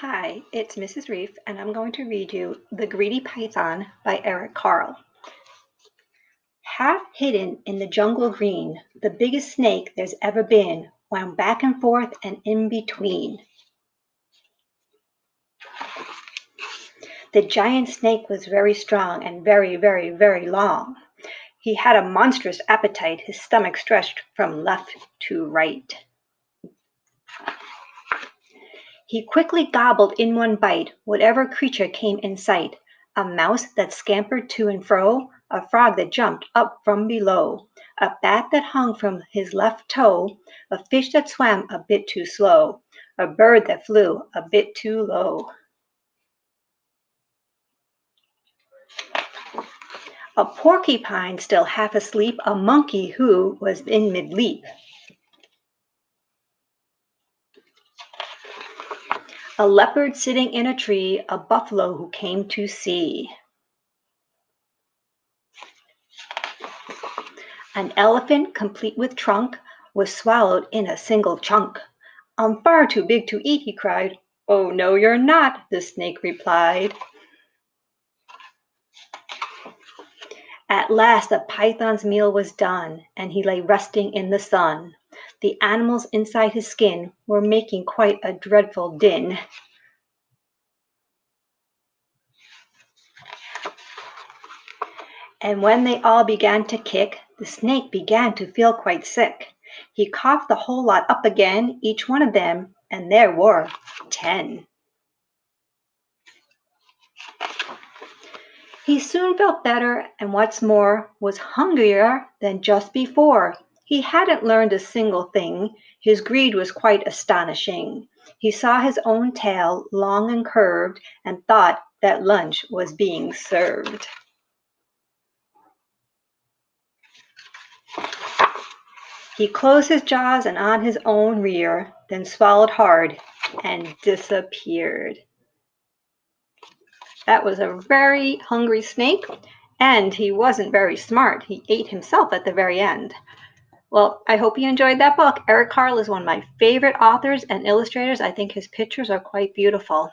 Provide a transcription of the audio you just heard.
Hi, it's Mrs. Reiff, and I'm going to read you The Greedy Python by Carle. Half hidden in the jungle green, the biggest snake there's ever been wound back and forth and in between. The giant snake was very strong and very, very, very long. He had a monstrous appetite, his stomach stretched from left to right. He quickly gobbled in one bite whatever creature came in sight, a mouse that scampered to and fro, a frog that jumped up from below, a bat that hung from his left toe, a fish that swam a bit too slow, a bird that flew a bit too low. A porcupine still half asleep, a monkey who was in mid-leap. A leopard sitting in a tree, a buffalo who came to see. An elephant, complete with trunk, was swallowed in a single chunk. I'm far too big to eat, he cried. Oh, no, you're not, the snake replied. At last the python's meal was done, and he lay resting in the sun. The animals inside his skin were making quite a dreadful din. And when they all began to kick, the snake began to feel quite sick. He coughed the whole lot up again, each one of them, and there were 10. He soon felt better, and what's more, was hungrier than just before. He hadn't learned a single thing. His greed was quite astonishing. He saw his own tail, long and curved, and thought that lunch was being served. He closed his jaws and on his own rear, then swallowed hard and disappeared. That was a very hungry snake, and he wasn't very smart. He ate himself at the very end. Well, I hope you enjoyed that book. Carle is one of my favorite authors and illustrators. I think his pictures are quite beautiful.